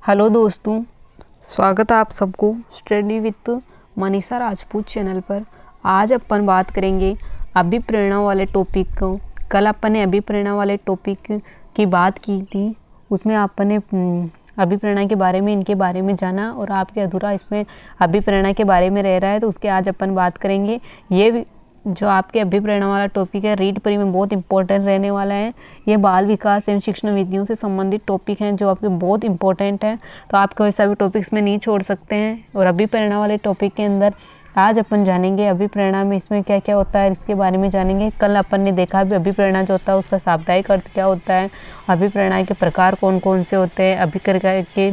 Hello दोस्तों, स्वागत है आप सबको study with Manisha Rajput channel पर। आज अपन बात करेंगे अभिप्रेरणा वाले टॉपिक को। कल अपन ने अभिप्रेरणा वाले टॉपिक की बात की थी, उसमें अपन ने अभिप्रेरणा के बारे में, इनके बारे में जाना और आपके अधूरा इसमें अभिप्रेरणा के बारे में रह रहा है, तो उसके आज अपन बात करेंगे। ये जो आपके अभिप्रेरणा वाला टॉपिक है रीड परी में बहुत इंपॉर्टेंट रहने वाला है। ये बाल विकास एवं शिक्षण विधियों से संबंधित टॉपिक हैं जो आपके बहुत इंपॉर्टेंट है, तो आप कोई सा भी टॉपिक्स में नहीं छोड़ सकते हैं। और अभिप्रेरणा वाले टॉपिक के अंदर आज अपन जानेंगे अभिप्रेरणा में इसमें क्या क्या होता है, इसके बारे में जानेंगे। कल अपन ने देखा भी अभिप्रेरणा जो होता है उसका शाब्दिक अर्थ क्या होता है, अभिप्रेरणा के प्रकार कौन कौन से होते हैं, अभिप्रेरणा के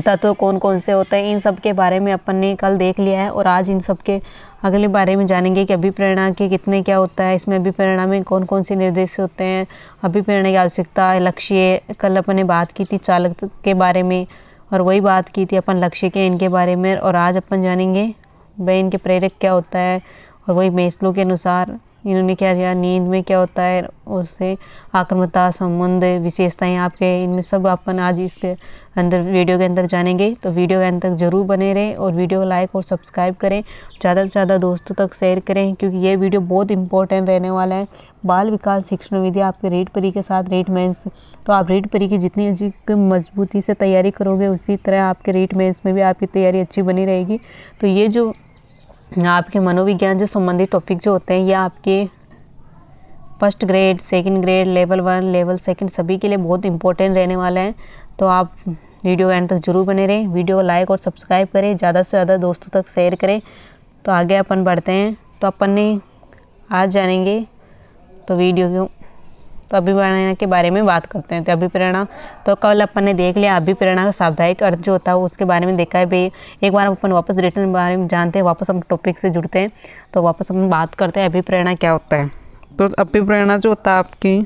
तत्व कौन कौन से होते हैं, इन सब के बारे में अपन ने कल देख लिया है। और आज इन सब के अगले बारे में जानेंगे कि अभिप्रेरणा के कितने क्या होता है, इसमें अभिप्रेरणा में कौन कौन से निर्देश होते हैं, अभिप्रेरणा की आवश्यकता, लक्ष्य। कल अपन ने बात की थी चालक के बारे में और वही बात की थी अपन लक्ष्य के, इनके बारे में। और आज अपन जानेंगे भाई इनके प्रेरक क्या होता है और वही मेस्लो के अनुसार इन्होंने क्या किया, नींद में क्या होता है, उससे आक्रामकता, संबंध, विशेषताएं आपके, इनमें सब अपन आज इसके अंदर वीडियो के अंदर जानेंगे। तो वीडियो के अंत तक जरूर बने रहें और वीडियो को लाइक और सब्सक्राइब करें, ज़्यादा से ज़्यादा दोस्तों तक शेयर करें, क्योंकि ये वीडियो बहुत इंपॉर्टेंट रहने वाला है। बाल विकास शिक्षण विधि आपके रीड परी के साथ रीड मेंस, तो आप रीड परी की जितनी अधिक मजबूती से तैयारी करोगे उसी तरह आपके रीड मेंस में भी आपकी तैयारी अच्छी बनी रहेगी। तो ये जो आपके मनोविज्ञान से संबंधित टॉपिक जो होते हैं ये आपके first grade, second grade, level 1, level 2 सभी के लिए बहुत इंपॉर्टेंट रहने वाला है। तो आप वीडियो के अंत तक जरूर बने रहें, वीडियो को लाइक और सब्सक्राइब करें, ज़्यादा से ज़्यादा दोस्तों तक शेयर करें। तो आगे अपन बढ़ते हैं। तो अपन ने आज जानेंगे तो वीडियो क्यों, तो अभिप्रेरणा के बारे में बात करते हैं। तो अभिप्रेरणा तो कल अपन ने देख लिया, अभिप्रेरणा का शाब्दिक अर्थ जो होता है उसके बारे में देखा है भाई। एक बार अपन वापस रिटर्न बारे में जानते हैं, वापस हम टॉपिक से जुड़ते हैं, तो वापस हम बात करते हैं अभिप्रेरणा क्या होता है। तो अभिप्रेरणा जो होता है आपकी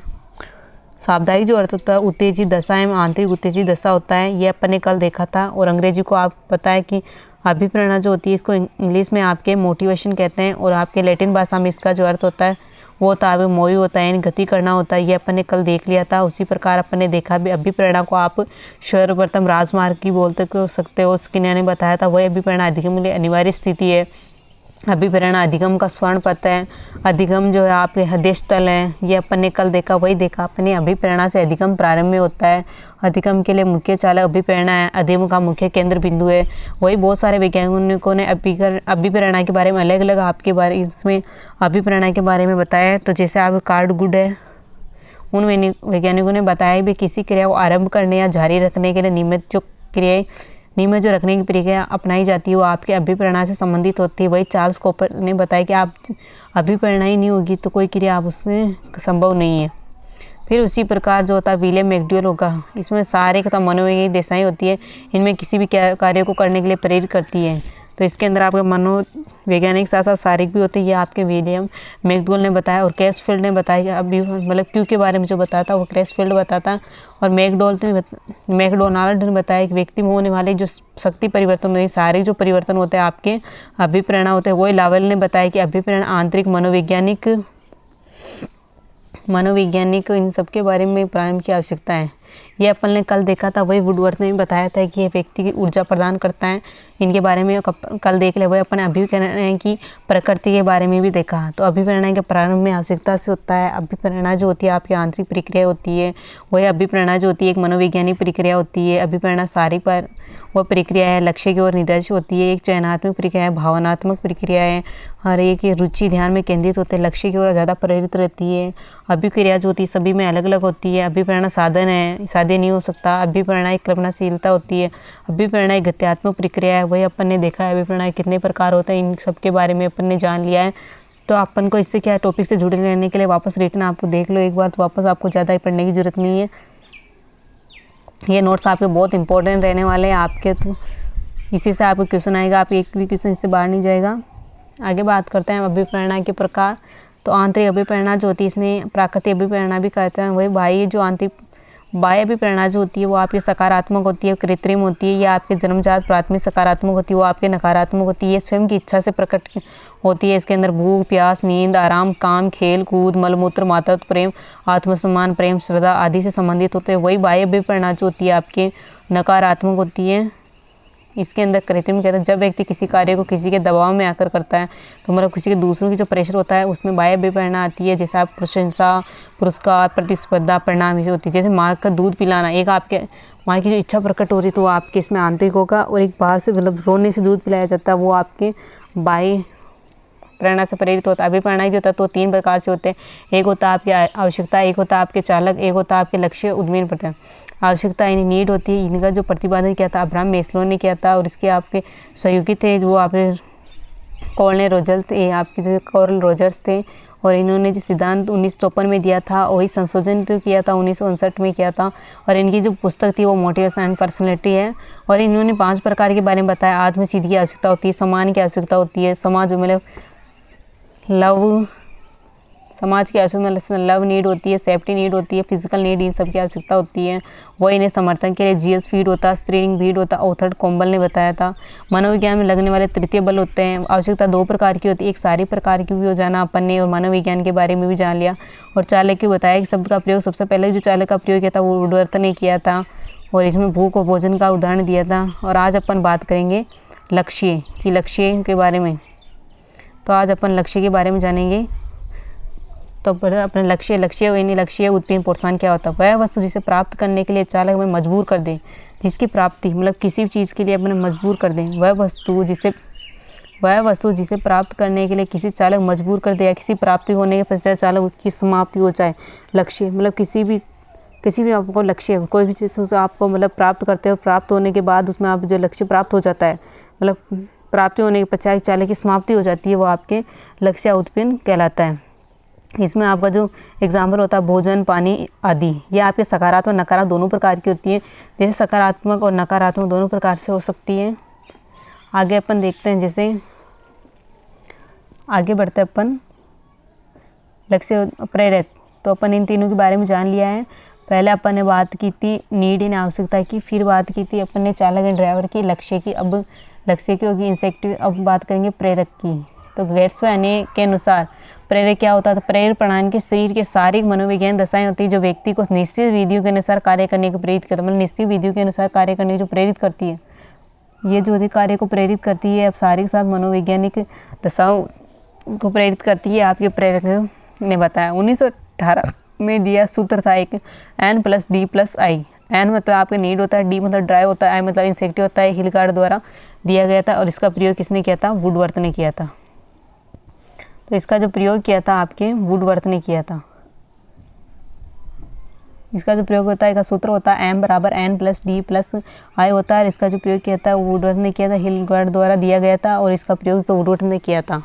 शाब्दिक जो अर्थ होता है उत्तेजित दशा एवं आंतरिक उत्तेजित दशा होता है, ये अपन ने कल देखा था। और अंग्रेजी को आप पता है कि अभिप्रेरणा जो होती है इसको इंग्लिश में आपके मोटिवेशन कहते हैं, और आपके लैटिन भाषा में इसका जो अर्थ होता है वो होता है मोवी होता है, यानी गति करना होता है। ये अपन ने कल देख लिया था। उसी प्रकार अपन ने देखा भी अभिप्रेरणा को आप सर्वप्रथम राजमार्ग की बोलते सकते हो, स्किनर ने बताया था। वही अभिप्रेरणा अधिगम के लिए अनिवार्य स्थिति है। अभिप्रेरणा अधिगम का स्वर्ण पथ है। अधिगम जो है आपके हृदय तल है, ये अपन ने कल देखा। वही देखा अपने अभिप्रेरणा से अधिगम प्रारंभ में होता है। अधिगम के लिए मुख्य चालक अभिप्रेरणा है, अधिगम का मुख्य केंद्र बिंदु है। वही बहुत सारे वैज्ञानिकों ने अभिप्रेरणा के बारे में अलग अलग आपके बारे इसमें अभिप्रेरणा के बारे में बताया। तो जैसे आप कार्ड गुड है, उन वैज्ञानिकों ने बताया भी किसी क्रिया को आरंभ करने या जारी रखने के लिए नियमित जो रखने की प्रक्रिया अपनाई जाती है वो आपके अभिप्रेरणा से संबंधित होती है। वही चार्ल्स कॉपर ने बताया कि आप अभिप्रेरणा ही नहीं होगी तो कोई क्रिया आप उससे संभव नहीं है। फिर उसी प्रकार जो होता है विलियम मैकडूगल होगा, इसमें सारे का मनोवैज्ञानिक दिशाएं होती है, इनमें किसी भी कार्य को करने के लिए प्रेरित करती है। तो इसके अंदर आपका मनोवैज्ञानिक साथ साथ शारीरिक भी होती है, ये आपके विलियम मैकडूगल ने बताया। और क्रेसफील्ड ने बताया कि अभी मतलब क्यू के बारे में जो बताता वो क्रेसफील्ड बताता। और मैकडोनाल्ड ने बताया कि व्यक्ति में होने वाले जो शक्ति परिवर्तन होते हैं, सारे जो परिवर्तन होते हैं आपके अभिप्रेरणा होते हैं। वही लावेल ने बताया कि अभिप्रेरणा आंतरिक मनोवैज्ञानिक इन सब के बारे में प्रारंभ की आवश्यकता है, ये अपन ने कल देखा था। वही वुडवर्थ ने भी बताया था कि ये व्यक्ति की ऊर्जा प्रदान करता है, इनके बारे में कल देख ले। वही अपन अभिप्रेरणा की प्रकृति के बारे में भी देखा। तो अभिप्रेरणा के प्रारंभ में आवश्यकता से होता है। अभिप्रेरणा जो होती है आपकी आंतरिक प्रक्रिया होती है। वही अभिप्रेरणा जो होती है एक मनोवैज्ञानिक प्रक्रिया होती है। अभिप्रेरणा सारी पर वह प्रक्रिया है, लक्ष्य की ओर निर्देश होती है। एक चयनात्मक प्रक्रिया है, भावनात्मक प्रक्रिया है, हर एक रुचि ध्यान में केंद्रित होते हैं, लक्ष्य की ओर ज़्यादा प्रेरित रहती है। अभिक्रिया जो होती है सभी में अलग अलग होती है। अभिप्रेरणा साधन है, साध्य नहीं हो सकता। अभिप्रेरणा एक कल्पनाशीलता होती है। अभिप्रेरणा एक गत्यात्मक प्रक्रिया है। वही अपन ने देखा है अभिप्रेरणा कितने प्रकार होते हैं, इन सब के बारे में अपन ने जान लिया है। तो अपन को इससे क्या टॉपिक से जुड़े रहने के लिए वापस रिटर्न आपको देख लो एक बार, तो वापस आपको ज़्यादा पढ़ने की जरूरत नहीं है। ये नोट्स आपके बहुत इंपॉर्टेंट रहने वाले हैं आपके, तो इसी से आपको क्वेश्चन आएगा, आप एक भी क्वेश्चन इससे बाहर नहीं जाएगा। आगे बात करते हैं अभिप्रेरणा के प्रकार। तो आंतरिक अभिप्रेरणा जो होती है इसमें प्राकृतिक अभिप्रेरणा भी कहते हैं। वही बाह्य जो बाह्य अभिप्रेरणा जो होती है वो आपकी सकारात्मक होती है, कृत्रिम होती है। ये आपके जन्मजात प्राथमिक सकारात्मक होती है, वो आपके नकारात्मक होती है। ये स्वयं की इच्छा से प्रकट होती है। इसके अंदर भूख, प्यास, नींद, आराम, काम, खेल कूद, मलमूत्र, मातृत्व प्रेम, आत्मसम्मान, प्रेम, श्रद्धा आदि से संबंधित होते हैं। वही बाह्य अभिप्रेरणा जो होती है आपके नकारात्मक होती है। इसके अंदर कृत्रिम कहते हैं जब व्यक्ति किसी कार्य को किसी के दबाव में आकर करता है, तो मतलब किसी के दूसरों की जो प्रेशर होता है उसमें बाह्य अभिप्रेरणा आती है, जैसे आप प्रशंसा, पुरस्कार, प्रतिस्पर्धा, परिणाम ये होती है। जैसे माँ का दूध पिलाना, एक आपके माँ की जो इच्छा प्रकट हो रही तो वो आपके इसमें आंतरिक होगा, और एक बाहर से मतलब रोने से दूध पिलाया जाता है वो आपके बाह्य प्रेरणा से प्रेरित होता है। अभिप्रेरणा जो होता है तो 3 प्रकार से होते हैं। एक होता है आपकी आवश्यकता, एक होता है आपके चालक, एक होता है आपके लक्ष्य उद्दीपन पड़ता है। आवश्यकता यानी नीड होती है, इनका जो प्रतिपादन किया था अब्राहम मैस्लो ने किया था, और इसके आपके सहयोगी थे वो आपके कॉर्नेल रोजर्स थे, आपके जो कॉर्ल रोजर्स थे, और इन्होंने जो सिद्धांत 1954 में दिया था वही संशोधन तो किया था 1959 में किया था। और इनकी जो पुस्तक थी वो मोटिवेशन एंड पर्सनैलिटी है। और इन्होंने 5 प्रकार के बारे में बताया। आत्मसिद्धि की आवश्यकता होती है, सम्मान की आवश्यकता होती है, समाज मतलब लव, समाज की आवश्यकता लव नीड होती है, सेफ्टी नीड होती है, फिजिकल नीड, इन सब की आवश्यकता होती है। वही इन्हें समर्थन के लिए जीएस फीड होता है, स्त्रीलिंग भीड़ होता है, ऑथर्ड कोम्बल ने बताया था। मनोविज्ञान में लगने वाले तृतीय बल होते हैं। आवश्यकता 2 प्रकार की होती है, एक सारी प्रकार की भी हो जाना अपन ने, और मनोविज्ञान के बारे में भी जान लिया। और चालक की बताया कि शब्द का प्रयोग सबसे पहले जो चालक का प्रयोग किया था वो वुडवर्थ ने किया था, और इसमें भूख और भोजन का उदाहरण दिया था। और आज अपन बात करेंगे लक्ष्य की, लक्ष्य के बारे में। तो आज अपन लक्ष्य के बारे में जानेंगे। तो अपने लक्ष्य यानी लक्ष्य उद्दीपन प्रोत्साहन क्या होता है? वह वस्तु जिसे प्राप्त करने के लिए चालक हमें मजबूर कर दे, जिसकी प्राप्ति मतलब किसी भी चीज़ के लिए अपने मजबूर कर दें, वह वस्तु जिसे प्राप्त करने के लिए किसी चालक मजबूर कर दे, या किसी प्राप्ति होने के पश्चात चालक की समाप्ति हो जाए। लक्ष्य मतलब किसी भी आपको लक्ष्य, कोई भी चीज़ से आपको मतलब प्राप्त करते हो, प्राप्त होने के बाद उसमें आप जो लक्ष्य प्राप्त हो जाता है, मतलब प्राप्ति होने के पश्चात चालक की समाप्ति हो जाती है, वो आपके लक्ष्य उत्पन्न कहलाता है। इसमें आपका जो एग्जाम्पल होता है भोजन, पानी आदि, ये आपके सकारात्मक नकारात्मक दोनों प्रकार की होती है। जैसे सकारात्मक और नकारात्मक दोनों प्रकार से हो सकती है। आगे अपन देखते हैं, जैसे आगे बढ़ते अपन लक्ष्य प्रेरक। तो अपन इन तीनों के बारे में जान लिया है। पहले अपन ने बात की थी नीड इन आवश्यकता की, फिर बात की थी अपन ने चालक एंड ड्राइवर की, लक्ष्य की। अब लक्ष्य की होगी इंसेक्टिव। अब बात करेंगे प्रेरक की। तो गेट्सवे के अनुसार प्रेरक क्या होता है? तो प्रेरक प्रणाली के शरीर के शारीरिक मनोविज्ञान दशाएं होती है जो व्यक्ति को निश्चित विधियों के अनुसार कार्य करने को प्रेरित करती है। मतलब निश्चित विधियों के अनुसार कार्य करने को जो प्रेरित करती है, ये जो कार्य को प्रेरित करती है, अब शारीरिक साथ मनोवैज्ञानिक दशाओं को प्रेरित करती है, आपके प्रेरक ने बताया। 1918 में दिया सूत्र था एक N+D+I। N मतलब आपका नीड होता है, D मतलब ड्राइव होता है, I मतलब इंसेक्टिव होता है, हिलगार्ड द्वारा दिया गया था। और इसका प्रयोग किसने किया था? वुडवर्थ ने किया था। तो इसका जो प्रयोग किया था आपके वुडवर्थ ने किया था। इसका जो प्रयोग होता है, इसका सूत्र होता है M = N+D+I होता है। और इसका जो प्रयोग किया था वुडवर्थ ने किया था, हिलगार्ड द्वारा दिया गया था, और इसका प्रयोग तो वुडवर्थ ने किया था।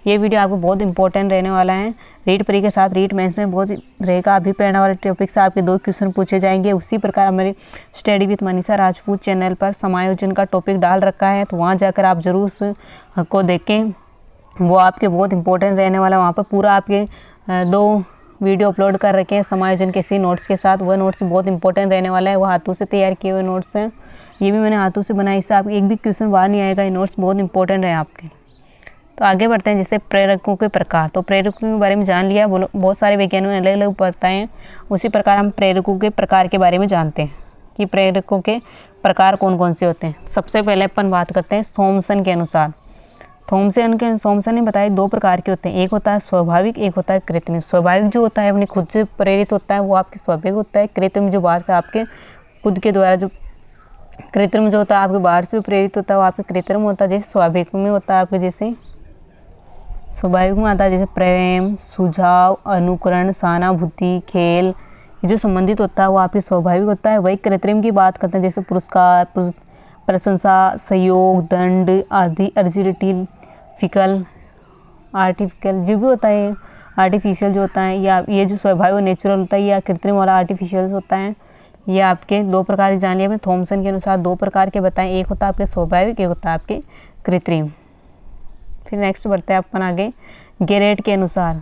ये वीडियो आपको बहुत इंपॉर्टेंट रहने वाला है। रीट प्री के साथ रीट मेंस में बहुत रहेगा। अभिप्रेरणा वाले टॉपिक से आपके 2 क्वेश्चन पूछे जाएंगे। उसी प्रकार हमारे study with Manisha Rajput channel पर समायोजन का टॉपिक डाल रखा है, तो वहाँ जाकर आप जरूर उसको देखें। वो आपके बहुत इंपॉर्टेंट रहने वाला है। वहाँ पर पूरा आपके 2 वीडियो अपलोड कर रखे हैं समायोजन के इसी नोट्स के साथ। वह नोट्स बहुत इंपॉर्टेंट रहने वाला है। वो हाथों से तैयार किए हुए नोट्स हैं। ये भी मैंने हाथों से बनाई, इससे आपको एक भी क्वेश्चन बाहर नहीं आएगा। ये नोट्स बहुत इंपॉर्टेंट है आपके। तो आगे बढ़ते हैं, जैसे प्रेरकों के प्रकार। तो प्रेरकों के बारे में जान लिया। बहुत सारे वैज्ञानिकों ने अलग अलग बताए हैं। उसी प्रकार हम प्रेरकों के प्रकार के बारे में जानते हैं कि प्रेरकों के प्रकार कौन कौन से होते हैं। सबसे पहले अपन बात करते हैं थॉमसन के अनुसार। थॉमसन ने बताया 2 प्रकार के होते हैं, एक होता है स्वाभाविक, एक होता है कृत्रिम। स्वाभाविक जो होता है अपनी खुद से प्रेरित होता है, वो आपके स्वाभाविक होता है। कृत्रिम जो बाहर से आपके खुद के द्वारा, जो कृत्रिम जो होता है आपके बाहर से प्रेरित होता है, वो आपके कृत्रिम होता है। जैसे स्वाभाविक में होता है आपके, जैसे स्वाभाविक में आता है जैसे प्रेम, सुझाव, अनुकरण, सहानुभूति, खेल, ये जो संबंधित होता है वो आपके स्वाभाविक होता है। वही कृत्रिम की बात करते हैं, जैसे पुरस्कार, प्रशंसा, सहयोग, दंड आदि, आर्टिफिशियल जो भी होता है, आर्टिफिशियल जो होता है, या ये जो स्वाभाविक और नेचुरल होता है, या कृत्रिम वाला आर्टिफिशियल होता है। ये आपके 2 प्रकार जान लिया। अपने थॉमसन के अनुसार 2 प्रकार के बताएं, एक होता है आपके स्वाभाविक, एक होता है आपके कृत्रिम। फिर नेक्स्ट बढ़ते हैं अपन आगे। गेरेट के अनुसार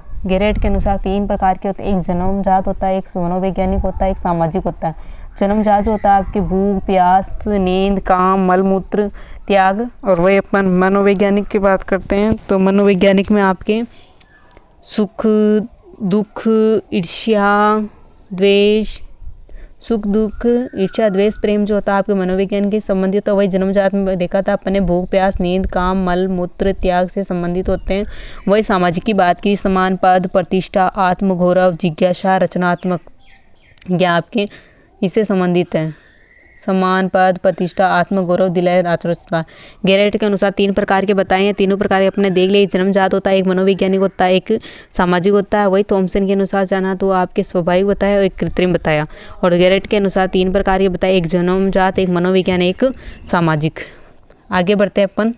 3 प्रकार के होते हैं, एक जन्मजात होता है, एक मनोवैज्ञानिक होता है, एक सामाजिक होता है। जन्मजात जो होता है आपकी भूख, प्यास, नींद, काम, मलमूत्र, त्याग। और वही अपन मनोवैज्ञानिक की बात करते हैं। तो मनोवैज्ञानिक में आपके सुख, दुख, ईर्ष्या, द्वेष, सुख दुख ईर्ष्या द्वेष प्रेम जो होता है आपके मनोविज्ञान के संबंधित, तो वही जन्मजात में देखा था अपने भूख प्यास नींद काम मल मूत्र त्याग से संबंधित होते हैं। वही सामाजिक की बात की समान पद प्रतिष्ठा आत्मगौरव जिज्ञासा रचनात्मक, यह आपके इससे संबंधित है। समान पद प्रतिष्ठा आत्मगौरव दिलाए आत्मरचना। गेरेट के अनुसार 3 प्रकार के बताए हैं, तीनों प्रकार अपने देख लिए। एक जन्मजात होता है, एक मनोवैज्ञानिक होता है, एक सामाजिक होता है। वही थॉमसन के अनुसार जाना तो आपके स्वाभाविक बताया और एक कृत्रिम बताया। और गेरेट के अनुसार 3 प्रकार के बताए, एक जन्मजात एक मनोवैज्ञानिक एक सामाजिक। आगे बढ़ते हैं अपन,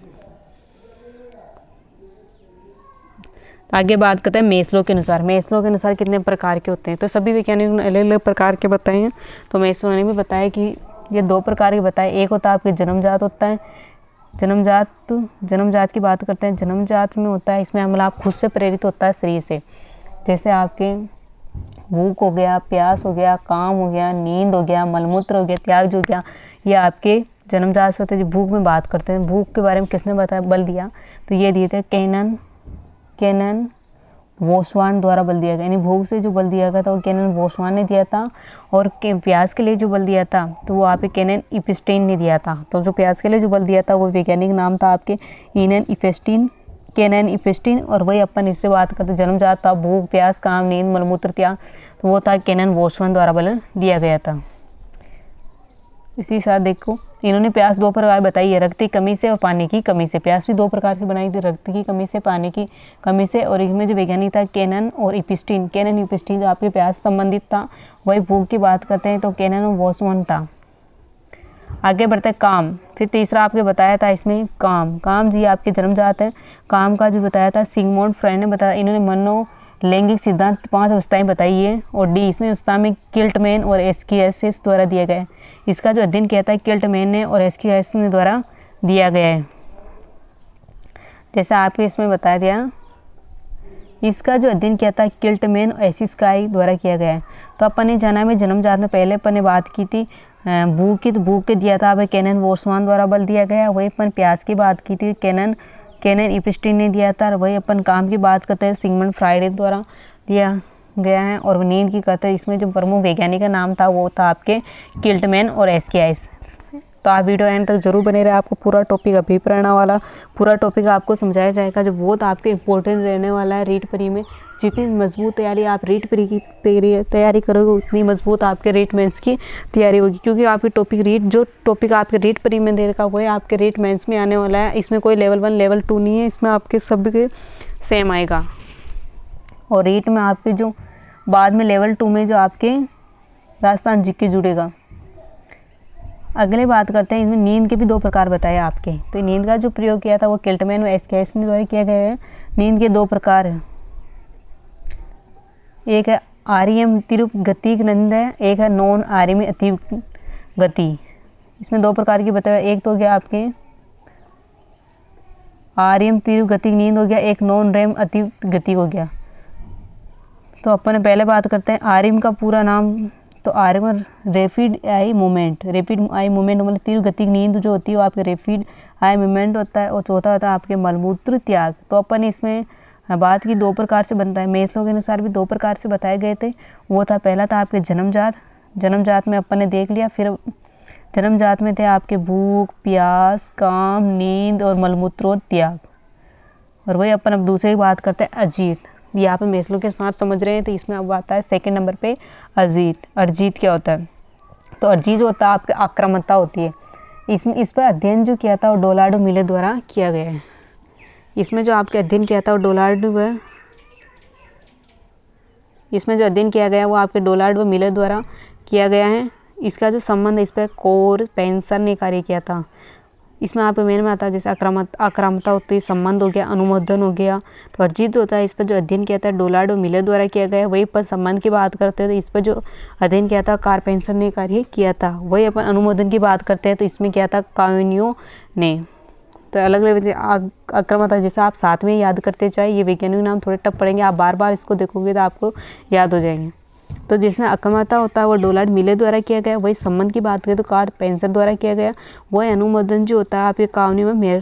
आगे बात करते हैं मेस्लो के अनुसार। मेस्लो के अनुसार कितने प्रकार के होते हैं, तो सभी वैज्ञानिकों ने अलग अलग प्रकार के बताए हैं। तो मेस्लो ने भी बताया कि ये 2 प्रकार के बताए, एक होता है आपके जन्मजात होता है। जन्मजात की बात करते हैं। जन्मजात में होता है इसमें हमला खुद से प्रेरित होता है शरीर से, जैसे आपके भूख हो गया प्यास हो गया काम हो गया नींद हो गया मलमूत्र हो गया त्याग जो हो गया, ये आपके जन्मजात से होते हैं। भूख में बात करते हैं, भूख के बारे में किसने बताया बल दिया, तो ये दिए थे केनन वोस्वान द्वारा बल दिया गया, यानी भूख से जो बल दिया गया था वो केनन वोस्वान ने दिया था। और प्यास के लिए जो बल दिया था तो वो आपके केनन इपिस्टीन ने दिया था। तो जो प्यास के लिए जो बल दिया था वो वैज्ञानिक नाम था आपके केनन इपिस्टीन। और वही अपन इससे बात करते जन्मजात था भूख प्यास काम नींद मलमूत्र त्याग, तो वो था केनन वोस्वान द्वारा बल दिया गया था। इसी साथ देखो इन्होंने प्यास 2 प्रकार बताई है, रक्त की कमी से और पानी की कमी से। प्यास भी 2 प्रकार की बनाई थी, रक्त की कमी से पानी की कमी से। और इसमें जो वैज्ञानिक था केनन इपिस्टीन जो आपके प्यास संबंधित था। वही भूख की बात करते हैं तो केनन वोस्वान था। आगे बढ़ते हैं काम, फिर तीसरा आपके बताया था इसमें काम जी आपके जन्मजात है। काम का जो बताया था सिगमंड फ्रायड ने बताया। इन्होंने मनो लैंगिक सिद्धांत 5 अवस्थाएं बताई है। और डी इसमें अवस्था में किल्टमैन और एस्कियासिस द्वारा दिया गया है। इसका जो अध्ययन किया था किल्टमैन ने और एस्कियासिस ने द्वारा दिया गया है। जैसा आपके इसमें बताया दिया, इसका जो अध्ययन किया था किल्टमैन और एस्कियासिस द्वारा किया गया है। तो अपन ने जाना में जन्मजात में पहले अपन ने बात की थी भूख की, तो भूख के दिया था केनन वोस्वान द्वारा बल दिया गया। वही अपन प्यास की बात की थी केनन इपिस्टीन ने दिया था। वही अपन काम की बात करते हैं सिगमंड फ्रायड द्वारा दिया गया है। और नींद की कहते हैं इसमें जो प्रमुख वैज्ञानिक का नाम था वो था आपके किल्टमैन और एस्कियासिस। तो आप वीडियो एंड तक जरूर बने रहे, आपको पूरा टॉपिक अभिप्रेरणा वाला पूरा टॉपिक आपको समझाया जाएगा जो बहुत आपके इम्पोर्टेंट रहने वाला है रीट प्री में। जितनी मजबूत तैयारी आप रीट प्री की तैयारी करोगे उतनी मजबूत आपके रीट मेंस की तैयारी होगी, क्योंकि आपके जो टॉपिक आपके रीट प्री में दे रखा वो आपके रीट मेंस में आने वाला है। इसमें कोई लेवल 1 लेवल 2 नहीं है, इसमें आपके सब के सेम आएगा। और रीट में आपके जो बाद में लेवल 2 में जो आपके राजस्थान जीके जुड़ेगा। अगले बात करते हैं इसमें नींद के भी 2 प्रकार बताए आपके। तो नींद का जो प्रयोग किया था वो किल्टमैन और एस्कियासिस द्वारा किया गया है। नींद के 2 प्रकार हैं, एक है आरईएम तीव्र गति नींद है, एक है नॉन आरईएम अति गति। इसमें 2 प्रकार की बताया, एक तो हो गया आपके आरईएम तीव्र गति नींद हो गया, एक नॉन रेम अति गति हो गया। तो अपन पहले बात करते हैं आरईएम का पूरा नाम। तो आरईएम रैपिड आई मूवमेंट मतलब तीव्र गति की नींद जो होती है वो आपके रैपिड आई मूवमेंट होता है। और चौथा होता है आपके मलमूत्र त्याग। तो अपन इसमें बात की 2 प्रकार से बनता है। मेस्लो के अनुसार भी 2 प्रकार से बताए गए थे। वो था पहला था आपके जन्मजात में अपन ने देख लिया। फिर जन्मजात में थे आपके भूख प्यास काम नींद और मलमूत्र और त्याग। और वही अपन अब दूसरे की बात करते हैं अजीत। यहाँ पे मेस्लो के साथ समझ रहे हैं, तो इसमें अब आता है 2nd नंबर पे अर्जित क्या होता है। तो अर्जित जो होता है आपके आक्रामकता होती है। इसमें इस पर अध्ययन जो किया था वो डोनाल्ड मिले द्वारा किया गया है। इसमें जो आपके अध्ययन किया था वो डोनाल्ड वो आपके डोनाल्ड मिले द्वारा किया गया है। इसका जो संबंध इस पर कोर पेंसन ने कार्य किया था। इसमें आपके मेन में आता है जैसे आक्रामकता होती है, संबंध हो गया अनुमोदन हो गया। तो अर्जित होता है इस पर जो अध्ययन किया था डोनाल्ड मिले द्वारा किया गया है। वही पर संबंध की बात करते हैं तो इस पर जो अध्ययन किया था कारपेंसन ने कार्य किया था। वही अपन अनुमोदन की बात करते हैं तो इसमें किया था काविनियो ने। तो अलग अलग आक्रामकता जैसे आप साथ में याद करते जाए, ये वैज्ञानिक नाम थोड़े टफ पड़ेंगे, आप बार बार इसको देखोगे तो आपको याद हो जाएंगे। तो जिसमें आक्रामकता होता है वो डोनाल्ड मिले द्वारा किया गया। वही संबंध की बात करें तो कारपेंसन द्वारा किया गया। वही अनुमोदन जो होता है आपके काविनियो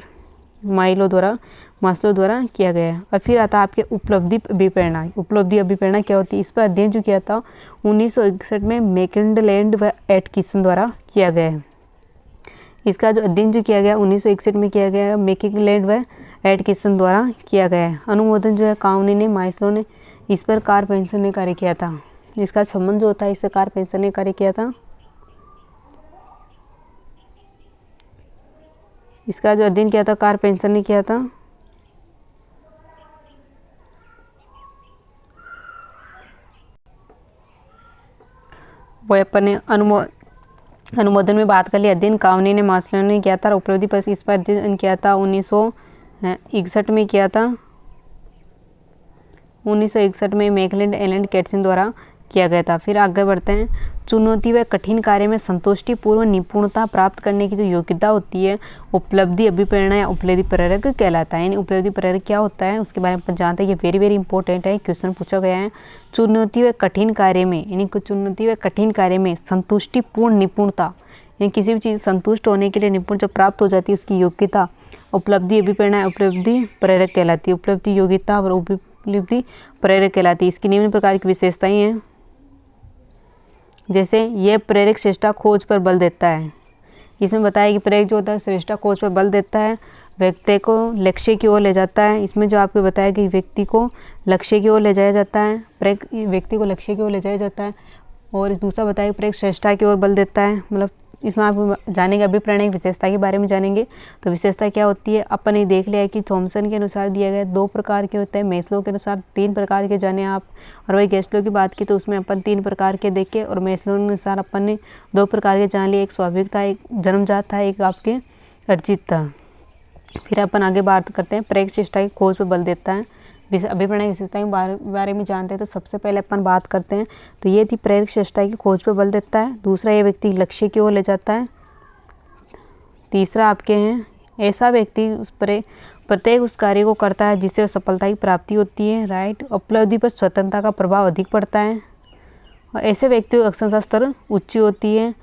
माइलो द्वारा मास्लो द्वारा किया गया है। और फिर आता है आपके उपलब्धि अभिप्रेरणा। उपलब्धि अभिप्रेरणा क्या होती है, इस पर अध्ययन जो किया था 1961 में मैकिंडलैंड व एटकिंसन द्वारा किया गया है। इसका जो अध्ययन जो किया गया 1961 में किया गया है, मैकिंडलैंड व एटकिंसन द्वारा किया गया है। अनुमोदन जो है काउनी ने, मास्लो ने इस पर कार्ल पेंसन ने कार्य किया था। इसका संबंध जो होता है इससे कार्ल पेंसन ने कार्य किया था। इसका जो अध्ययन किया था कार्ल पेंसन ने किया था। वो अपने अनुमोदन में बात कर लिया। अध्ययन काउनी ने, मास्लो ने किया था। उपलब्धि पर इस पर अध्ययन किया था 1961 में किया था। 1961 में मैकिंडलैंड एंड एटकिंसन द्वारा किया गया था। फिर आगे बढ़ते हैं। चुनौती व कठिन कार्य में संतुष्टिपूर्व निपुणता प्राप्त करने की जो योग्यता होती है, उपलब्धि अभिप्रेरणा या उपलब्धि प्रेरक कहलाता है। यानी उपलब्धि प्रेरक क्या होता है उसके बारे में अपन जानते हैं। ये वेरी वेरी इंपॉर्टेंट है, क्वेश्चन पूछा गया है। चुनौती व कठिन कार्य में, यानी चुनौती व कठिन कार्य में संतुष्टिपूर्ण निपुणता, यानी किसी भी चीज़ संतुष्ट होने के लिए निपुण जब प्राप्त हो जाती है उसकी योग्यता उपलब्धि अभिप्रेरणा उपलब्धि प्रेरक कहलाती है। उपलब्धि योग्यता और उपलब्धि प्रेरक कहलाती है। इसकी निम्न प्रकार की विशेषताएं हैं, जैसे यह प्रेरक श्रेष्ठता खोज पर बल देता है। इसमें बताया कि प्रेरक जो होता है श्रेष्ठता खोज पर बल देता है, व्यक्ति को लक्ष्य की ओर ले जाता है। इसमें जो आपको बताया कि व्यक्ति को लक्ष्य की ओर ले जाया जाता है, प्रेरक व्यक्ति को लक्ष्य की ओर ले जाया जाता है। और इस दूसरा बताया कि प्रेरक श्रेष्ठता की ओर बल देता है। मतलब इसमें आप जानेंगे अभिप्रेरणा की विशेषता के बारे में जानेंगे। तो विशेषता क्या होती है, अपन ने देख लिया है कि थॉमसन के अनुसार दिया गया 2 प्रकार के होते हैं, मास्लो के अनुसार 3 प्रकार के जाने आप। और वही गैस्लो की बात की तो उसमें अपन 3 प्रकार के देखे, और मास्लो के अनुसार अपन ने 2 प्रकार के जान लिए। एक स्वाभाविक था, एक जन्मजात था, एक आपके अर्जित था। फिर अपन आगे बात करते हैं प्रेरक श्रेष्ठता की खोज पर बल देता है। अभिप्रेरणा की विशेषता के बारे में जानते हैं। तो सबसे पहले अपन बात करते हैं, तो ये थी प्रेरक श्रेष्ठता की खोज पर बल देता है। दूसरा, ये व्यक्ति लक्ष्य की ओर ले जाता है। तीसरा आपके हैं ऐसा व्यक्ति उस पर प्रत्येक उस कार्य को करता है जिससे सफलता की प्राप्ति होती है, राइट। उपलब्धि पर स्वतंत्रता का प्रभाव अधिक पड़ता है, और ऐसे व्यक्तियों की अक्षमता स्तर उच्च होती है।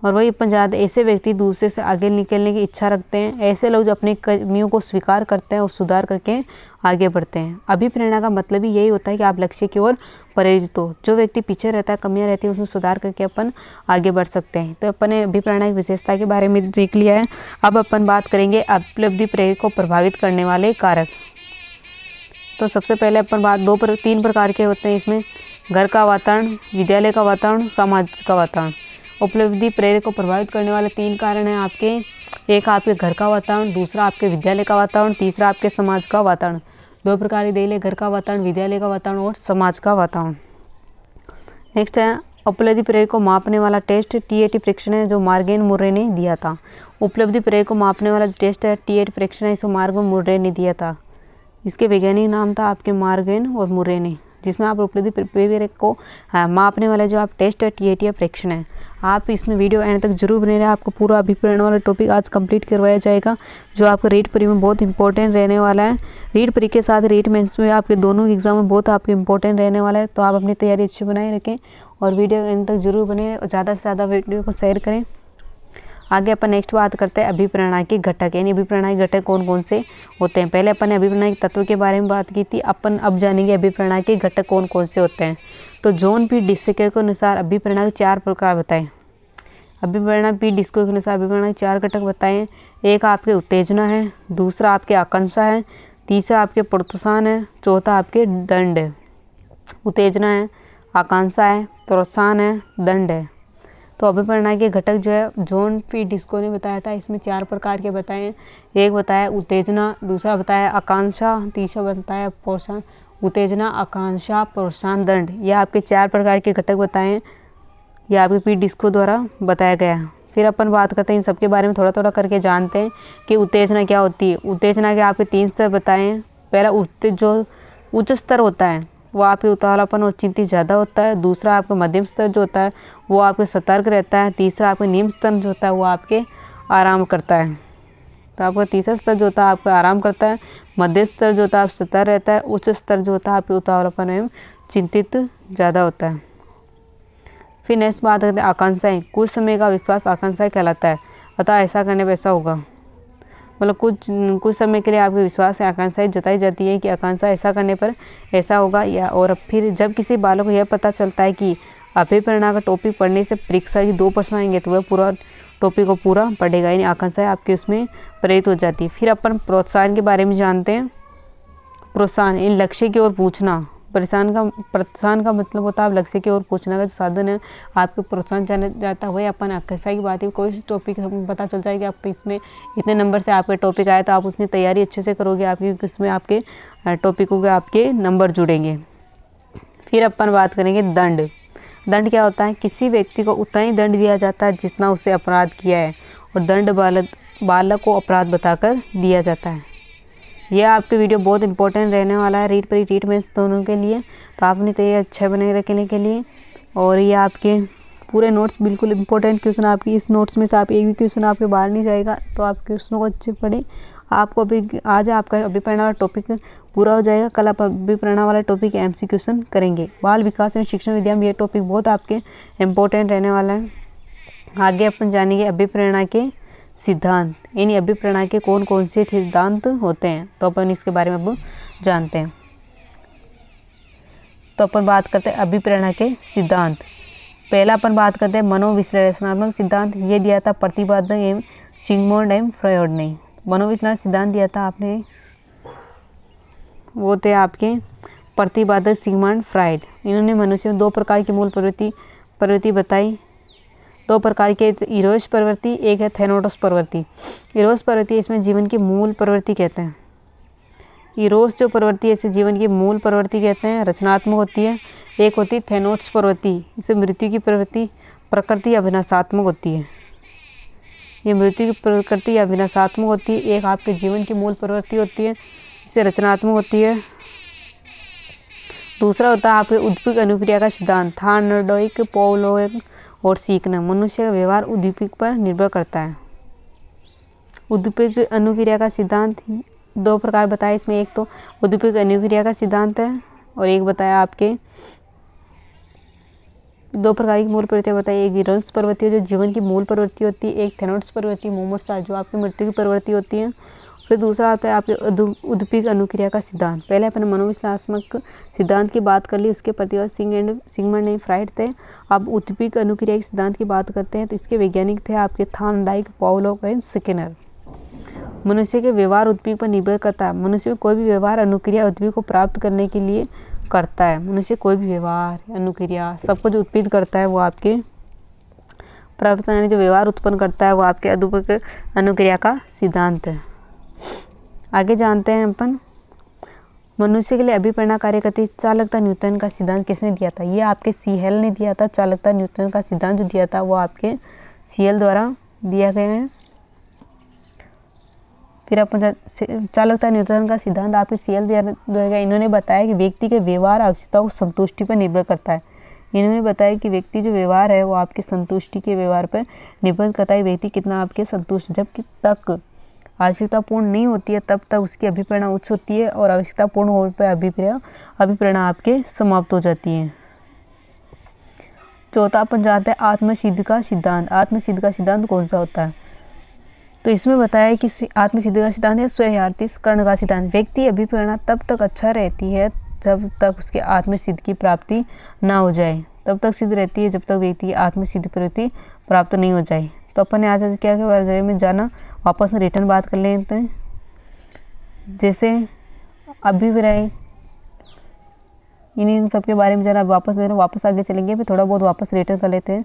और वही अपन जानते हैं ऐसे व्यक्ति दूसरे से आगे निकलने की इच्छा रखते हैं। ऐसे लोग जो अपनी कमियों को स्वीकार करते हैं और सुधार करके आगे बढ़ते हैं। अभिप्रेरणा का मतलब ही यही होता है कि आप लक्ष्य की ओर प्रेरित हो। जो व्यक्ति पीछे रहता है, कमियां रहती है, उसमें सुधार करके अपन आगे बढ़ सकते हैं। तो अपन ने अभिप्रेरणा की विशेषता के बारे में देख लिया है। अब अपन बात करेंगे उपलब्धि प्रेरक को प्रभावित करने वाले कारक। तो सबसे पहले अपन बात 3 प्रकार के होते हैं इसमें, घर का वातावरण, विद्यालय का वातावरण, समाज का वातावरण। उपलब्धि प्रेरक को प्रभावित करने वाले 3 कारण हैं आपके। एक आपके घर का वातावरण, दूसरा आपके विद्यालय का वातावरण, तीसरा आपके समाज का वातावरण। 2 प्रकार दे ले, घर का वातावरण, विद्यालय का वातावरण और समाज का वातावरण। नेक्स्ट है उपलब्धि प्रेरक को मापने वाला टेस्ट, TAT परीक्षण है जो मार्गेन मुर्रे ने दिया था। उपलब्धि प्रेरक को मापने वाला जो टेस्ट है TAT परीक्षण है, इसको मार्गेन मुर्रे ने दिया था। इसके वैज्ञानिक नाम था आपके मार्गेन और मुर्रे ने, जिसमें आप उपलब्धि प्रेरक को मापने वाला जो आप टेस्ट है TAT या परीक्षण है। आप इसमें वीडियो एंड तक जरूर बने रहे, आपको पूरा अभिप्रेरणा वाला टॉपिक आज कंप्लीट करवाया जाएगा, जो आपका रीट प्री में बहुत इंपॉर्टेंट रहने वाला है। रीट प्री के साथ रीट मेंस में आपके दोनों एग्जाम में बहुत आपके इंपॉर्टेंट रहने वाला है। तो आप अपनी तैयारी अच्छी बनाए रखें और वीडियो एंड तक जरूर बने और ज़्यादा से ज़्यादा वीडियो को शेयर करें। आगे अपन नेक्स्ट बात करते हैं अभिप्रेरणा के घटक, यानी अभिप्रेरणा के घटक कौन कौन से होते हैं। पहले अपन ने अभिप्रेरणा के तत्व के बारे में बात की थी, अपन अब जानेंगे अभिप्रेरणा के घटक कौन कौन से होते हैं। तो जॉन पी डिस्को के अनुसार अभिप्रेरणा के 4 प्रकार बताएं। अभिप्रेरणा पी डिस्को के अनुसार अभिप्रेरणा के 4 घटक बताएं। एक आपके उत्तेजना है, दूसरा आपके आकांक्षा है, तीसरा आपके प्रोत्साहन है, चौथा आपके दंड है। उत्तेजना है, आकांक्षा है, प्रोत्साहन है, दंड है। तो अभिप्रेरणा के घटक जो है जॉन पी डिस्को ने बताया था, इसमें 4 प्रकार के बताए। एक बताया उत्तेजना, दूसरा बताया आकांक्षा, तीसरा बताया प्रोत्साहन। उत्तेजना, आकांक्षा, प्रोत्साहन, दंड, यह आपके 4 प्रकार के घटक बताए। यह आपके पी डिस्को द्वारा बताया गया है। फिर अपन बात करते हैं इन सबके बारे में थोड़ा थोड़ा करके जानते हैं कि उत्तेजना क्या होती है। उत्तेजना के आपके 3 स्तर बताए हैं। पहला जो उच्च स्तर होता है वो आपके उतावलापन और चिंतित ज़्यादा होता है। दूसरा आपका मध्यम स्तर जो होता है वो आपके सतर्क रहता है। तीसरा आपका निम्न स्तर जो होता है वो आपके आराम करता है। तो आपका तीसरा स्तर जो होता है आपका आराम करता है। मध्य स्तर जो होता है आप सतर्क रहता है। उच्च स्तर जो होता है आपके उतावलापन एवं चिंतित ज़्यादा होता है। फिर नेक्स्ट बात करते हैं आकांक्षाएं। कुछ समय का विश्वास आकांक्षाएं कहलाता है, अतः ऐसा करने पर ऐसा होगा। मतलब कुछ समय के लिए आपके विश्वास या आकांक्षाएं जताई जाती है कि आकांक्षा ऐसा करने पर ऐसा होगा, या और फिर जब किसी बालक को यह पता चलता है कि अभिप्रेरणा का टॉपिक पढ़ने से परीक्षा की 2 प्रश्न आएंगे तो वह पूरा टॉपिक को पूरा पढ़ेगा, यानी आकांक्षाएं आपकी उसमें प्रेरित हो जाती है। फिर अपन प्रोत्साहन के बारे में जानते हैं। प्रोत्साहन इन लक्ष्य की ओर पूछना। प्रोत्साहन का मतलब होता है आप लक्ष्य की ओर पूछना का जो साधन है आपको प्रोत्साहन जाना जाता है। वही अपन आकांक्षा की बात है, कोई सी टॉपिक हमें पता चल जाए कि आप इसमें इतने नंबर से आपके टॉपिक आए तो आप उसकी तैयारी अच्छे से करोगे, आपकी इसमें आपके टॉपिकों के आपके नंबर जुड़ेंगे। फिर अपन बात करेंगे दंड। दंड क्या होता है? किसी व्यक्ति को उतना ही दंड दिया जाता है जितना उसे अपराध किया है, और दंड बालक को अपराध बताकर दिया जाता है। यह आपके वीडियो बहुत इंपॉर्टेंट रहने वाला है रीड प्री रीड मेंस दोनों के लिए, तो आपने तैयारी अच्छा बनाए रखने के लिए। और ये आपके पूरे नोट्स बिल्कुल इंपॉर्टेंट क्वेश्चन आपकी इस नोट्स में से आप एक भी क्वेश्चन आपके बाहर नहीं जाएगा, तो आप क्वेश्चनों को अच्छे पढ़ें। आपको अभी आज आपका अभिप्रेरणा वाला टॉपिक पूरा हो जाएगा, कल आप अभिप्रेरणा वाला टॉपिक MC क्वेश्चन करेंगे। बाल विकास एवं शिक्षण विद्या में ये टॉपिक बहुत आपके इम्पोर्टेंट रहने वाला है। आगे अपन जानेंगे अभिप्रेरणा के सिद्धांत, यानी अभिप्रेरणा के कौन कौन से सिद्धांत होते हैं, तो अपन इसके बारे में अब जानते हैं। तो अपन बात करते हैं अभिप्रेरणा के सिद्धांत। पहला अपन बात करते हैं मनोविश्लेषणात्मक सिद्धांत। ये दिया था प्रतिपादक एवं सिगमंड एवं फ्रॉयड ने। मनोविश्लेषण सिद्धांत दिया था आपने, वो थे आपके प्रतिपादक सिगमंड फ्रॉयड। इन्होंने मनुष्य में 2 प्रकार की मूल प्रवृत्ति बताई। 2 प्रकार के, इरोस प्रवृत्ति, एक है थैनोटोस प्रवृत्ति। इरोस प्रवृत्ति इसमें जीवन की मूल प्रवृत्ति कहते हैं। इरोस जो प्रवृत्ति है इसे जीवन की मूल प्रवृत्ति कहते हैं, रचनात्मक होती है। एक होती है थैनोटोस प्रवृत्ति, इसे मृत्यु की प्रकृति या विनाशात्मक होती है। ये मृत्यु की प्रकृति या विनाशात्मक होती है। एक आपके जीवन की मूल प्रवृत्ति होती है, इसे रचनात्मक होती है। दूसरा होता है आपके उद्दीपक अनुक्रिया का सिद्धांत, थार्नडाइक, पावलोव और सीखना। मनुष्य का व्यवहार उद्दीपक पर निर्भर करता है। उद्दीपक अनुक्रिया का सिद्धांत 2 प्रकार बताया इसमें, एक तो उद्दीपक अनुक्रिया का सिद्धांत है, और एक बताया आपके 2 प्रकार की मूल प्रवृत्तियाँ बताई। एक इरोस प्रवृत्ति जो जीवन की मूल प्रवृत्ति होती है, एक थैनोटोस प्रवृत्ति मोमोसा जो आपकी मृत्यु की प्रवृत्ति होती है। फिर दूसरा आता है आपके उद्दीपक अनुक्रिया का सिद्धांत। पहले अपने मनोविश्लेषणात्मक सिद्धांत की बात कर ली, उसके प्रतिवाद सिगमंड एंड फ्रॉयड थे। अब उद्दीपक अनुक्रिया के सिद्धांत की बात करते हैं, तो इसके वैज्ञानिक थे आपके थार्नडाइक, पावलोव एंड स्किनर। मनुष्य के व्यवहार उद्दीपक पर निर्भर करता है। मनुष्य में कोई भी व्यवहार अनुक्रिया उद्दीपक को प्राप्त करने के लिए करता है। मनुष्य कोई भी व्यवहार अनुक्रिया सब कुछ उत्पन्न करता है, वो आपके प्राप्त यानी जो व्यवहार उत्पन्न करता है वो आपके उद्दीपक अनुक्रिया का सिद्धांत है। आगे जानते हैं अपन मनुष्य के लिए अभिप्रेरणा कार्य करती चालकता न्यूटन का सिद्धांत किसने दिया था? ये आपके सीएल ने दिया था। चालकता न्यूटन का सिद्धांत जो दिया था वो आपके सीएल द्वारा दिया गया है। फिर अपन चालकता न्यूटन का सिद्धांत आपके सीएल द्वारा इन्होंने बताया कि व्यक्ति के व्यवहार आवश्यकताओं को संतुष्टि पर निर्भर करता है। इन्होंने बताया कि व्यक्ति जो व्यवहार है वो आपके संतुष्टि के व्यवहार पर निर्भर करता है। व्यक्ति कितना आपके संतुष्ट, जब तक आवश्यकता पूर्ण नहीं होती है तब तक उसकी अभिप्रेरणा उच्च होती है, और आवश्यकता पूर्ण होने पर अभिप्रेरणा आपके समाप्त हो जाती है। चौथा अपन जानते हैं आत्मसिद्ध का सिद्धांत। आत्मसिद्ध का सिद्धांत कौन सा होता है? तो इसमें बताया है कि आत्मसिद्ध का सिद्धांत है स्वयार्थीकरण का सिद्धांत। व्यक्ति अभिप्रेरणा तब तक अच्छा रहती है जब तक उसके आत्मसिद्ध की प्राप्ति ना हो जाए, तब तक सिद्ध रहती है जब तक व्यक्ति की आत्मसिद्ध प्रवृत्ति प्राप्त नहीं हो जाए। तो अपन ने आज क्या के बारे में जाना, वापस रिटर्न बात कर लेते हैं। जैसे अभिप्राय इन सब के बारे में जाना, वापस देना, वापस आगे चलेंगे, फिर थोड़ा बहुत वापस रिटर्न कर लेते हैं,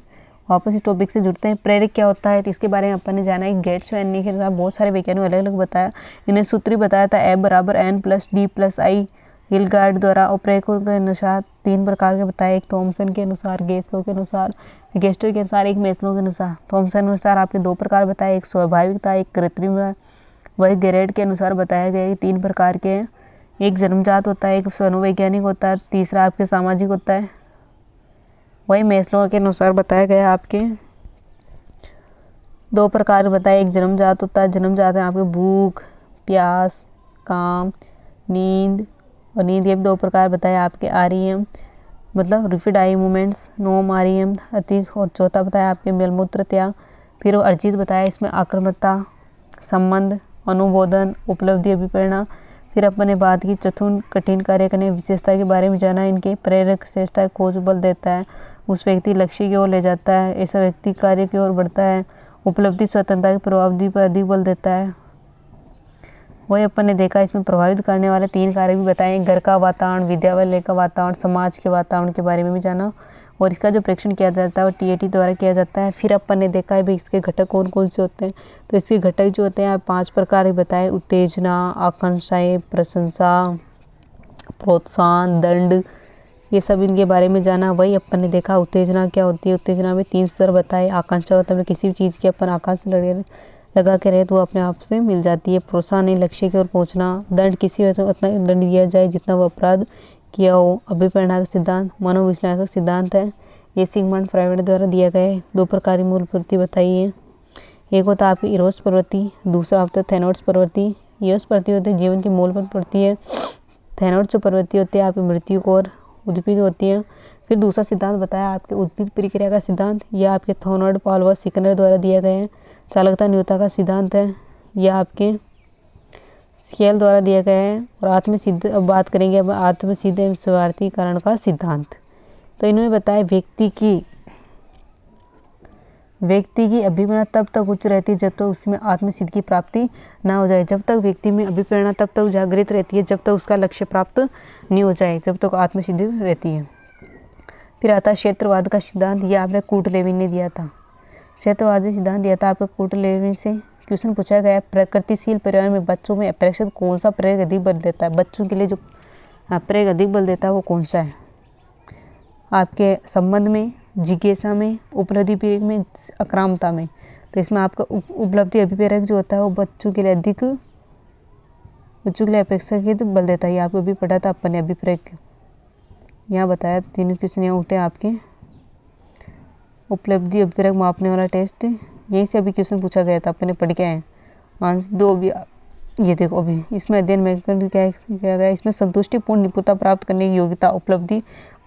वापस इस टॉपिक से जुड़ते हैं। प्रेरक क्या होता है तो इसके बारे में अपन ने जाना है। गेट्स और एनी के साथ बहुत सारे वैज्ञानिक अलग अलग बताया। इन्हें सूत्र बताया था F = N+D+I हिलगार्ड द्वारा। और प्रेरकों के अनुसार 3 प्रकार के बताए, एक थॉमसन के अनुसार, गेस्लो के अनुसार, गेस्टर के अनुसार, एक मेस्लो के अनुसार। थॉमसन के अनुसार आपके 2 प्रकार बताए, एक स्वाभाविक था, एक कृत्रिम था। वही गेरेड के अनुसार बताया गया कि 3 प्रकार के हैं, एक जन्मजात होता है, एक मनोवैज्ञानिक होता है, तीसरा आपके सामाजिक होता है। वही मेस्लो के अनुसार बताया गया आपके 2 प्रकार बताए, एक जन्मजात होता है। जन्मजात है आपके भूख, प्यास, काम, नींद, और नींद के भी 2 प्रकार बताए आपके REM मतलब रिपिड आई मूवमेंट्स, नोम REM अधिक, और चौथा बताया आपके मलमूत्र त्याग। फिर अर्जित बताया इसमें आक्रामकता, संबंध, अनुबोधन, उपलब्धि, अभिप्रेरणा। फिर अपन ने बात की चतुर कठिन कार्य करने विशेषता के बारे में जाना। इनके प्रेरक श्रेष्ठता खोज बल देता है, उस व्यक्ति लक्ष्य की ओर ले जाता है, ऐसा व्यक्ति कार्य की ओर बढ़ता है। उपलब्धि स्वतंत्रता के प्रभावधि पर अधिक बल देता है। वही अपन ने देखा इसमें प्रभावित करने वाले 3 कार्य भी बताए, घर का वातावरण, विद्यालय का वातावरण, समाज के वातावरण के बारे में भी जाना। और इसका जो परीक्षण किया जाता है वो TAT द्वारा किया जाता है। फिर अपन ने देखा है भाई इसके घटक कौन कौन से होते हैं। तो इसके घटक जो होते हैं 5 प्रकार बताए, उत्तेजना, आकांक्षाएं, प्रशंसा, प्रोत्साहन, दंड, ये सब इनके बारे में जाना। वही अपन ने देखा उत्तेजना क्या होती है। उत्तेजना में 3 स्तर बताए। आकांक्षा होता है किसी भी चीज़ की अपन आकांक्षा लगा के रहे तो वो अपने आप से मिल जाती है। प्रोत्साहन है लक्ष्य की ओर पहुँचना। दंड किसी वजह से उतना दंड दिया जाए जितना वो अपराध किया हो। अभिप्रेरणा का सिद्धांत मनोविश्लेषक सिद्धांत है, ये सिगमंड फ्राइड द्वारा दिया गया है। 2 प्रकार की मूल प्रवृत्ति बताई है। एक होता है आपकी इरोस प्रवृत्ति, दूसरा होता है थैनोट्स प्रवृत्ति। इरोस प्रवृत्ति होती है जीवन की मूल प्रवृत्ति है। थैनोट्स प्रवृत्ति होती है आपकी मृत्यु को और उद्भिद होती है। फिर दूसरा सिद्धांत बताया आपके उद्भिद प्रक्रिया का सिद्धांत, यह आपके थॉर्नड, पालवर, सिकनर द्वारा दिया गया है। चालकता न्यूनता का सिद्धांत है, यह आपके स्केल द्वारा दिया गया है। और आत्मसिद्ध अब बात करेंगे अब आत्मसिद्ध एवं स्वार्थीकरण का सिद्धांत। तो इन्होंने बताया व्यक्ति की अभिप्रेरणा तब तक उच्च रहती है जब तक उसमें आत्मसिद्ध की प्राप्ति ना हो जाए। जब तक व्यक्ति में अभिप्रेरणा तब तक जागृत रहती है जब तक उसका लक्ष्य प्राप्त नहीं हो जाए, जब तक आत्मसिद्धि रहती है। फिर आता है क्षेत्रवाद का सिद्धांत, यह आपने कूटलेविन ने दिया था। क्षेत्रवादी सिद्धांत दिया था आपको कूटलेविन से। क्वेश्चन पूछा गया प्रगतिशील परिवार में बच्चों में अपेक्षित कौन सा प्रेरक अधिक बल देता है। बच्चों के लिए जो प्रेरक अधिक बल देता है वो कौन सा है। आपके संबंध में, जिज्ञासा में, उपलब्धि प्रेरक में, आक्रामकता में। तो इसमें आपका उपलब्धि अभिप्रेरक जो होता है वो बच्चों के लिए अपेक्षाकृत बल देता है। ये आपको भी पढ़ा था अपन ने अभिप्रेरक, यहाँ बताया। 3 क्वेश्चन यहाँ उठे आपके। उपलब्धि अभिप्रेरक मापने वाला टेस्ट, यहीं से अभी क्वेश्चन पूछा गया था, अपने पढ़ के आए। आंसर 2 भी ये देखो अभी इसमें अध्ययन में क्या गया, इसमें संतुष्टिपूर्ण निपुणता प्राप्त करने की योग्यता उपलब्धि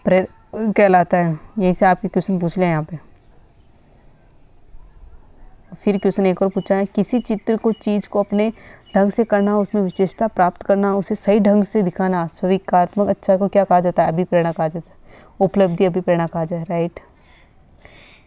कहलाता है। यहीं से आपके क्वेश्चन पूछ ले यहाँ पे। फिर क्वेश्चन एक और पूछा है, किसी चित्र को चीज़ को अपने ढंग से करना, उसमें विशेषता प्राप्त करना, उसे सही ढंग से दिखाना, स्वीकारात्मक अच्छा को क्या कहा जाता है। अभिप्रेरणा कहा जाता है, उपलब्धि अभिप्रेरणा कहा जाए। राइट,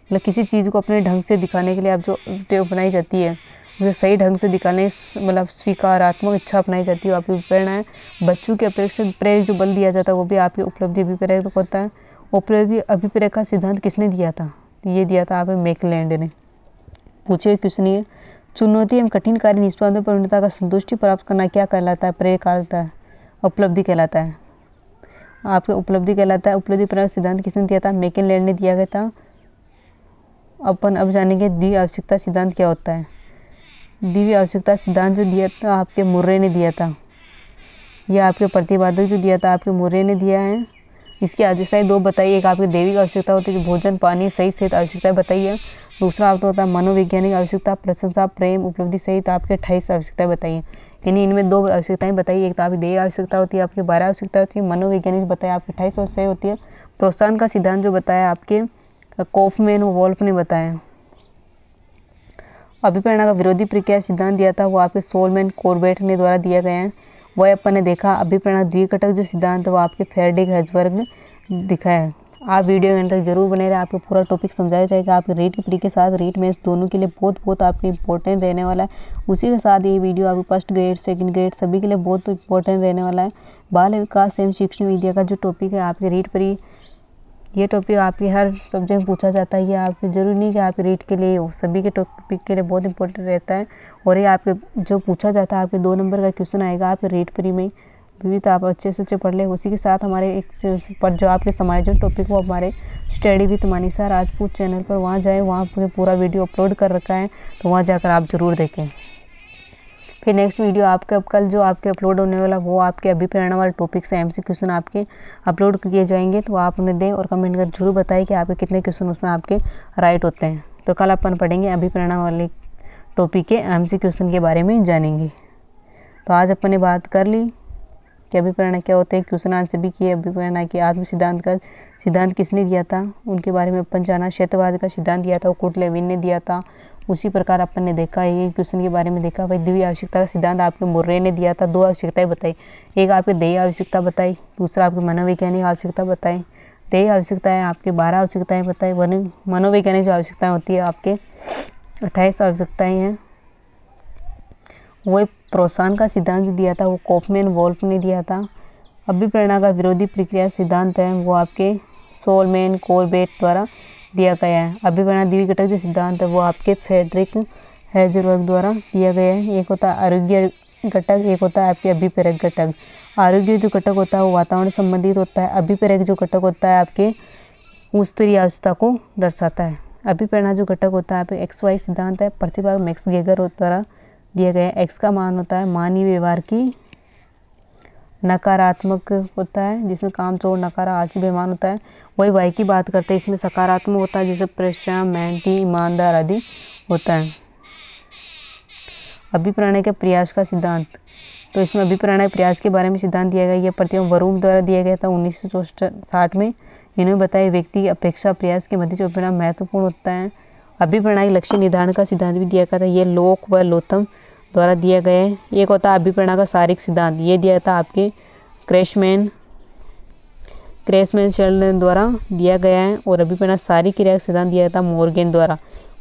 मतलब किसी चीज़ को अपने ढंग से दिखाने के लिए आप जो टेव बनाई जाती है उसे सही ढंग से दिखाने मतलब स्वीकारात्मक इच्छा अपनाई जाती है, वो आपकी अभिप्रेरणा है। बच्चों के अपेक्षित प्रेरक जो बल दिया जाता है वो भी आपकी उपलब्धि अभिप्रेरक होता है। उपलब्धि अभिप्रेरक का सिद्धांत किसने दिया था, ये दिया था आप मैकलैंड ने। पूछे हुए क्वेश्चन ये, चुनौती एवं कठिन कार्य निष्पादन परिणता का संतुष्टि प्राप्त करना क्या कहलाता है। प्रेरक कहलाता है, उपलब्धि कहलाता है। आपके उपलब्धि कहलाता है। उपलब्धि प्रेरक सिद्धांत किसने दिया था, मैकलैंड ने दिया गया था। अपन अब जानेंगे द्वि आवश्यकता सिद्धांत क्या होता है। द्वि आवश्यकता सिद्धांत जो दिया था आपके मुर्रे ने दिया था, यह आपके प्रतिपादक जो दिया था आपके मुर्रे ने दिया है। इसकी आवश्यकताएं 2 बताइए। एक आपकी दैविक आवश्यकता होती है जो भोजन, पानी सहित आवश्यकताएं बताइए। दूसरा आपको होता है मनोवैज्ञानिक आवश्यकता, प्रशंसा, प्रेम, उपलब्धि सहित आपके 28 आवश्यकताएं बताइए। यानी इनमें 2 आवश्यकताएं बताइए। एक तो आपकी दैविक आवश्यकता होती है, आपकी 12 आवश्यकता होती है। मनोवैज्ञानिक बताया आपकी 28 आवश्यकताएं होती है। प्रोत्साहन का सिद्धांत जो बताया आपके कॉफमैन और वोल्फ ने बताया। अभिप्रेरणा का विरोधी प्रक्रिया सिद्धांत दिया था वो आपके सोलमैन कॉर्बेट ने द्वारा दिया गया है। वह अपन ने देखा अभिप्रेरणा द्विघटक जो सिद्धांत वो आपके फेराडे हेज़बर्ग दिखाया है। आप वीडियो के अंदर जरूर बने रहे, आपको पूरा टॉपिक समझाया जाएगा। आपके रीट प्री के साथ रीट मेंस दोनों के लिए बहुत आपके इंपॉर्टेंट रहने वाला है। उसी के साथ ये वीडियो आपके फर्स्ट ग्रेड, सेकंड ग्रेड सभी के लिए बहुत इंपॉर्टेंट रहने वाला है। बाल विकास एवं शिक्षण विद्या का जो टॉपिक है आपके रीट प्री, ये टॉपिक आपके हर सब्जेक्ट में पूछा जाता है। ये आपके जरूरी नहीं कि आपके रीट के लिए हो, सभी के टॉपिक के लिए बहुत इंपॉर्टेंट रहता है। और ये आपके जो पूछा जाता है आपके 2 नंबर का क्वेश्चन आएगा आपके रीट प्री में भी, तो आप अच्छे से अच्छे पढ़ लें। उसी के साथ हमारे एक पर जो आपके समायोजन टॉपिक वो हमारे study with Manisha Rajput channel पर वहाँ जाए, वहाँ पर पूरा वीडियो अपलोड कर रखा है, तो वहाँ जाकर आप ज़रूर देखें। फिर नेक्स्ट वीडियो आपका कल जो आपके अपलोड होने वाला वो आपके अभिप्रेरणा वाले टॉपिक से MC क्वेश्चन आपके अपलोड किए जाएंगे, तो आप उन्हें दें और कमेंट कर जरूर बताएं कि आपके कितने क्वेश्चन उसमें आपके राइट होते हैं। तो कल अपन पढ़ेंगे अभिप्रेरणा वाले टॉपिक के MC क्वेश्चन के बारे में जानेंगे। तो आज अपन ने बात कर ली आपके अभिप्रेरणा क्या होते हैं, क्वेश्चन आंसर भी किए अभिप्रेरणा के। आत्म सिद्धांत का सिद्धांत किसने दिया था, उनके बारे में अपन जाना। क्षेत्रवाद का सिद्धांत दिया था वो कुर्ट लेविन ने दिया था। उसी प्रकार अपन ने देखा ये क्वेश्चन के बारे में देखा भाई, द्वितीय आवश्यकता का सिद्धांत आपके मुर्रे ने दिया था। 2 आवश्यकताएं बताई, एक आपके देह आवश्यकता बताई, दूसरा आपकी मनोवैज्ञानिक आवश्यकता बताई। देह आवश्यकताएं आपके 12 आवश्यकताएं बताई, मनोवैज्ञानिक जो आवश्यकताएं होती है आपके 28 आवश्यकताएं हैं। वो प्रोत्साहन का सिद्धांत दिया था वो कॉफमैन वोल्फ ने दिया था। अभिप्रेरणा का विरोधी प्रक्रिया सिद्धांत है वो आपके सोलमैन कॉर्बेट द्वारा दिया गया है। अभिप्रेरणा द्विघटक जो सिद्धांत है वो आपके फ्रेडरिक हेज़लबर्ग द्वारा दिया गया है। एक होता है आरोग्य घटक, एक होता है आपके अभिप्रेरक घटक। आरोग्य जो घटक होता है वो वातावरण संबंधित होता है। अभिप्रेरक जो घटक होता है आपके स्तरीय अवस्था को दर्शाता है। अभिप्रेरणा जो घटक होता है आपके XY सिद्धांत है, प्रतिभाग मैक्स गेगर द्वारा दिया गया है। X का मान होता है मानवीय व्यवहार की नकारात्मक होता है, जिसमें कामचोर नकारा आलसी बेईमान होता है। वही Y की बात करते हैं, इसमें सकारात्मक होता है, जैसे परिश्रम मेहनती ईमानदार आदि होता है। अभिप्रेरणा के प्रयास का सिद्धांत, तो इसमें अभिप्रेरणा के प्रयास के बारे में सिद्धांत दिया गया। यह प्रतिभा वरूम द्वारा दिया गया था 1960 में। इन्होंने बताया व्यक्ति की अपेक्षा प्रयास के मध्य जो परिणाम महत्वपूर्ण होता है। अभिप्रेरणा के लक्ष्य निर्धारण का सिद्धांत भी दिया गया था, ये लोक व लोथम द्वारा दिया गया है। एक होता है अभिप्रेरणा का शारीरिक सिद्धांत, ये दिया था आपके क्रेसमैन द्वारा दिया गया है। और अभिप्रेरणा शारीरिक क्रिया का सिद्धांत दिया था मोर्गेन द्वारा।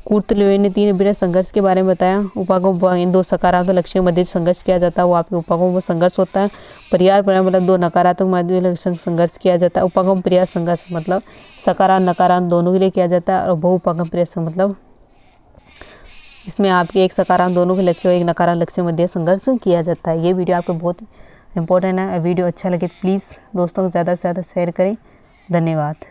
कुर्ट लेविन ने 3 अभिप्रेरणा संघर्ष के बारे में बताया। उपागम इन 2 सकारात्मक लक्ष्यों के मध्य संघर्ष किया जाता है वो आपके उपागम में संघर्ष होता है। परिहार परिणाम मतलब 2 नकारात्मक माध्यम संघर्ष किया जाता है। उपागम प्रयास संघर्ष मतलब सकारात्मक नकारात्मक दोनों के लिए किया जाता है। और बहु उपागम प्रयास मतलब इसमें आपके एक सकारात्मक दोनों के लक्ष्य और एक नकारात्मक लक्ष्य के मध्य संघर्ष किया जाता है। ये वीडियो आपको बहुत इंपॉर्टेंट है। वीडियो अच्छा लगे प्लीज़ दोस्तों को ज़्यादा से ज़्यादा शेयर करें। धन्यवाद।